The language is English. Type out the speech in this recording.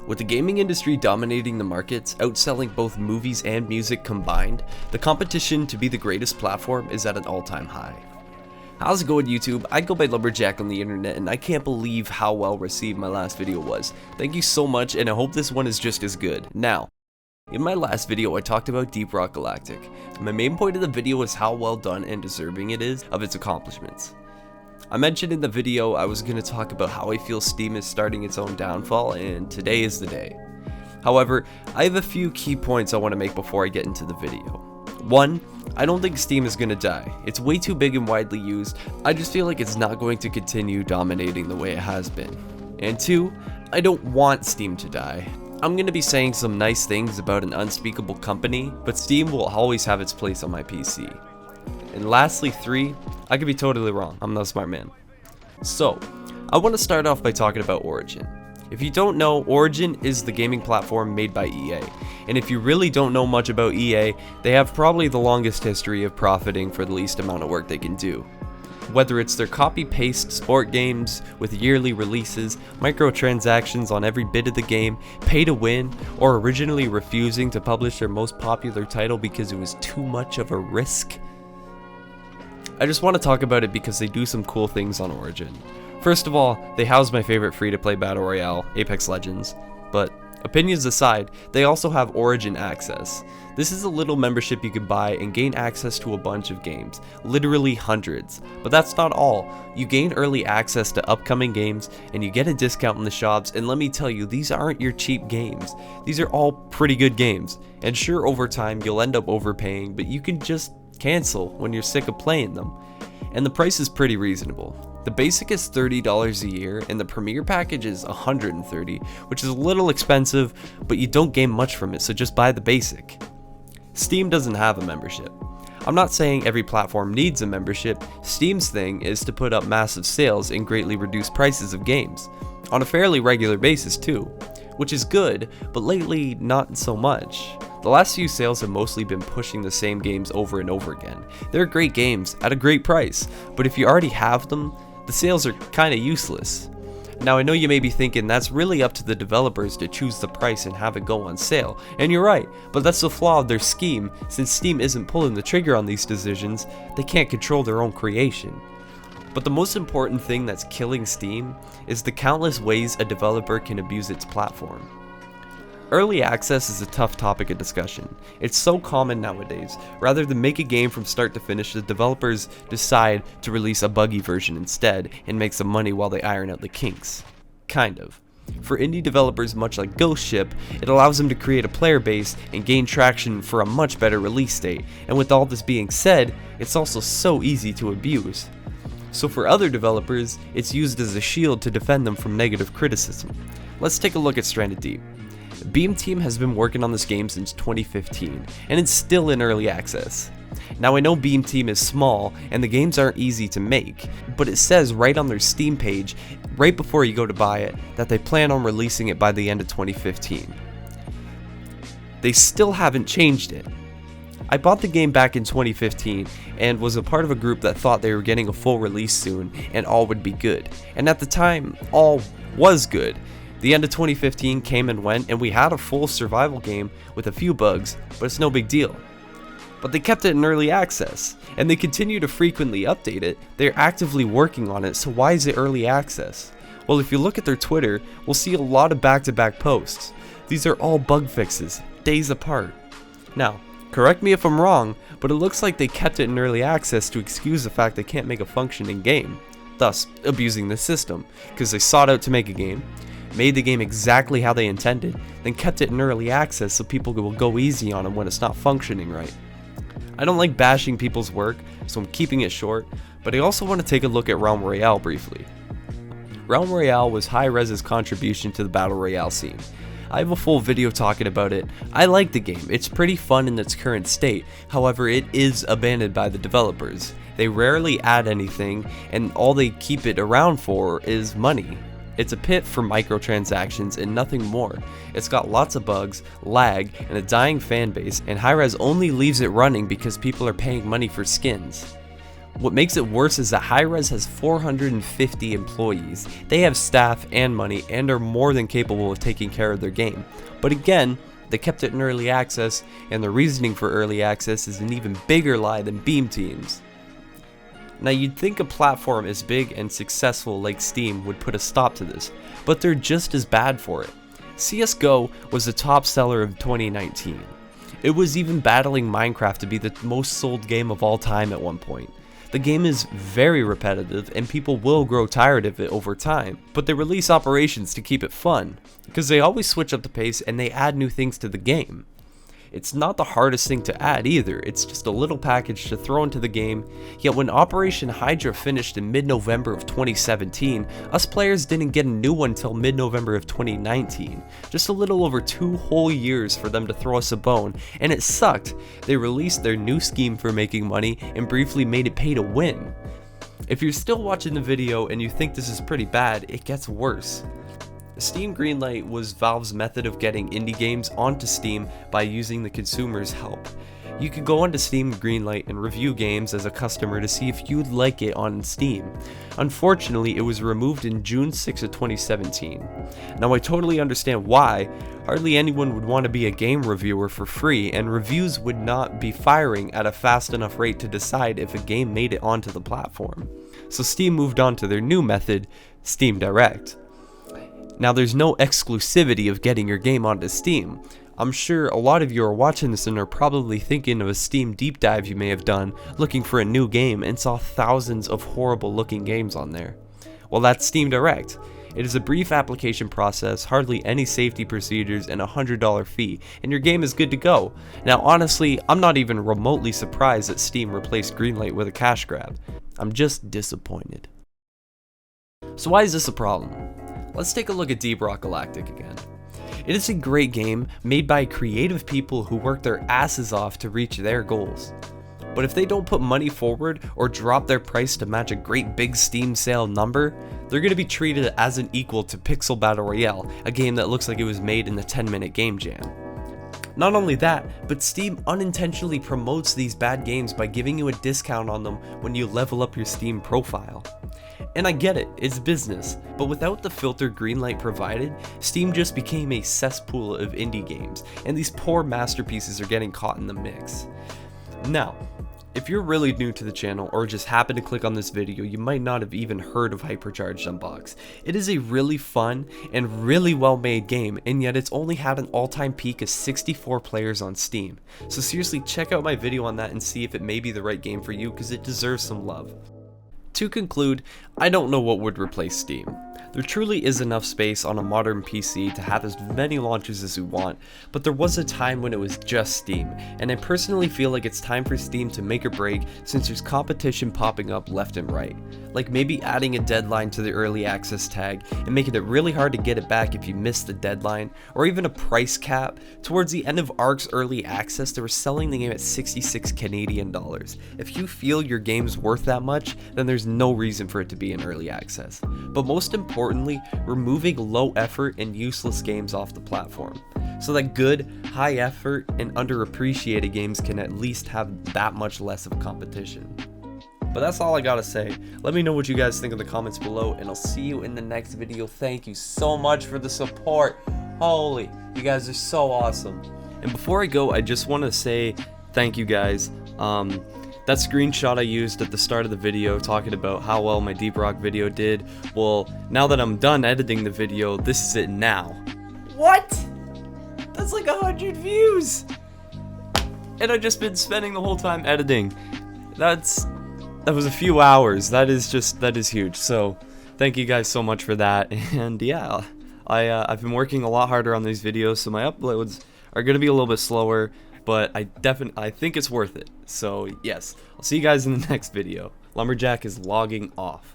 With the gaming industry dominating the markets, outselling both movies and music combined, the competition to be the greatest platform is at an all-time high. How's it going, YouTube? I go by Lumberjack on the internet, and I can't believe how well received my last video was. Thank you so much, and I hope this one is just as good. Now, in my last video I talked about Deep Rock Galactic. My main point of the video is how well done and deserving it is of its accomplishments. I mentioned in the video I was going to talk about how I feel Steam is starting its own downfall, and today is the day. However, I have a few key points I want to make before I get into the video. 1. I don't think Steam is going to die. It's way too big and widely used. I just feel like it's not going to continue dominating the way it has been. And 2. I don't want Steam to die. I'm going to be saying some nice things about an unspeakable company, but Steam will always have its place on my PC. And lastly, 3, I could be totally wrong. I'm not a smart man. So, I want to start off by talking about Origin. If you don't know, Origin is the gaming platform made by EA. And if you really don't know much about EA, they have probably the longest history of profiting for the least amount of work they can do. Whether it's their copy-paste sport games with yearly releases, microtransactions on every bit of the game, pay to win, or originally refusing to publish their most popular title because it was too much of a risk. I just want to talk about it because they do some cool things on Origin. First of all, they house my favorite free-to-play battle royale, Apex Legends. But opinions aside, they also have Origin Access. This is a little membership you can buy and gain access to a bunch of games, literally hundreds. But that's not all. You gain early access to upcoming games, and you get a discount in the shops, and let me tell you, these aren't your cheap games. These are all pretty good games. And sure, over time you'll end up overpaying, but you can just cancel when you're sick of playing them. And the price is pretty reasonable. The basic is $30 a year, and the premier package is $130, which is a little expensive, but you don't gain much from it, so just buy the basic. Steam doesn't have a membership. I'm not saying every platform needs a membership. Steam's thing is to put up massive sales and greatly reduce prices of games, on a fairly regular basis too, which is good, but lately not so much. The last few sales have mostly been pushing the same games over and over again. They're great games at a great price, but if you already have them, the sales are kinda useless. Now I know you may be thinking that's really up to the developers to choose the price and have it go on sale, and you're right, but that's the flaw of their scheme. Since Steam isn't pulling the trigger on these decisions, they can't control their own creation. But the most important thing that's killing Steam is the countless ways a developer can abuse its platform. Early access is a tough topic of discussion. It's so common nowadays. Rather than make a game from start to finish, the developers decide to release a buggy version instead and make some money while they iron out the kinks. Kind of. For indie developers much like Ghost Ship, it allows them to create a player base and gain traction for a much better release date. And with all this being said, it's also so easy to abuse. So for other developers, it's used as a shield to defend them from negative criticism. Let's take a look at Stranded Deep. Beam Team has been working on this game since 2015, and it's still in early access. Now I know Beam Team is small, and the games aren't easy to make, but it says right on their Steam page, right before you go to buy it, that they plan on releasing it by the end of 2015. They still haven't changed it. I bought the game back in 2015, and was a part of a group that thought they were getting a full release soon, and all would be good. And at the time, all was good. The end of 2015 came and went, and we had a full survival game with a few bugs, but it's no big deal. But they kept it in early access, and they continue to frequently update it. They're actively working on it, so why is it early access? Well, if you look at their Twitter, we'll see a lot of back-to-back posts. These are all bug fixes, days apart. Now, correct me if I'm wrong, but it looks like they kept it in early access to excuse the fact they can't make a functioning game, thus abusing the system, because they sought out to make a game, made the game exactly how they intended, then kept it in early access so people will go easy on them when it's not functioning right. I don't like bashing people's work, so I'm keeping it short, but I also want to take a look at Realm Royale briefly. Realm Royale was Hi-Rez's contribution to the battle royale scene. I have a full video talking about it. I like the game, it's pretty fun in its current state, however it is abandoned by the developers. They rarely add anything, and all they keep it around for is money. It's a pit for microtransactions and nothing more. It's got lots of bugs, lag, and a dying fanbase, and Hi-Rez only leaves it running because people are paying money for skins. What makes it worse is that Hi-Rez has 450 employees. They have staff and money and are more than capable of taking care of their game. But again, they kept it in early access, and the reasoning for early access is an even bigger lie than Beam Teams. Now you'd think a platform as big and successful like Steam would put a stop to this, but they're just as bad for it. CSGO was the top seller of 2019. It was even battling Minecraft to be the most sold game of all time at one point. The game is very repetitive and people will grow tired of it over time, but they release operations to keep it fun, because they always switch up the pace and they add new things to the game. It's not the hardest thing to add either, it's just a little package to throw into the game, yet when Operation Hydra finished in mid-November of 2017, us players didn't get a new one until mid-November of 2019, just a little over 2 whole years for them to throw us a bone, and it sucked. They released their new scheme for making money and briefly made it pay to win. If you're still watching the video and you think this is pretty bad, it gets worse. Steam Greenlight was Valve's method of getting indie games onto Steam by using the consumer's help. You could go onto Steam Greenlight and review games as a customer to see if you'd like it on Steam. Unfortunately, it was removed in June 6 of 2017. Now I totally understand why. Hardly anyone would want to be a game reviewer for free, and reviews would not be firing at a fast enough rate to decide if a game made it onto the platform. So Steam moved on to their new method, Steam Direct. Now there's no exclusivity of getting your game onto Steam. I'm sure a lot of you are watching this and are probably thinking of a Steam deep dive you may have done looking for a new game and saw thousands of horrible looking games on there. Well, that's Steam Direct. It is a brief application process, hardly any safety procedures, and a $100 fee, and your game is good to go. Now honestly, I'm not even remotely surprised that Steam replaced Greenlight with a cash grab. I'm just disappointed. So why is this a problem? Let's take a look at Deep Rock Galactic again. It is a great game made by creative people who work their asses off to reach their goals. But if they don't put money forward or drop their price to match a great big Steam sale number, they're going to be treated as an equal to Pixel Battle Royale, a game that looks like it was made in the 10-minute game jam. Not only that, but Steam unintentionally promotes these bad games by giving you a discount on them when you level up your Steam profile. And I get it, it's business, but without the filter Greenlight provided, Steam just became a cesspool of indie games, and these poor masterpieces are getting caught in the mix. Now, if you're really new to the channel or just happen to click on this video, you might not have even heard of Hypercharged Unbox. It is a really fun and really well made game, and yet it's only had an all-time peak of 64 players on Steam. So seriously, check out my video on that and see if it may be the right game for you, because it deserves some love. To conclude, I don't know what would replace Steam. There truly is enough space on a modern PC to have as many launchers as we want, but there was a time when it was just Steam, and I personally feel like it's time for Steam to make a break since there's competition popping up left and right. Like maybe adding a deadline to the early access tag and making it really hard to get it back if you miss the deadline, or even a price cap. Towards the end of Ark's early access, they were selling the game at 66 Canadian dollars. If you feel your game's worth that much, then there's no reason for it to be in early access. But most importantly, removing low effort and useless games off the platform, so that good, high effort, and underappreciated games can at least have that much less of competition. But that's all I gotta say. Let me know what you guys think in the comments below, and I'll see you in the next video. Thank you so much for the support. Holy, you guys are so awesome. And before I go, I just want to say thank you guys. That screenshot I used at the start of the video talking about how well my Deep Rock video did, well, now that I'm done editing the video, this is it now. What? That's like 100 views! And I've just been spending the whole time editing. That was a few hours. That is huge. So thank you guys so much for that. And yeah, I've been working a lot harder on these videos, so my uploads are gonna be a little bit slower, but I think it's worth it. So yes, I'll see you guys in the next video. Lumberjack is logging off.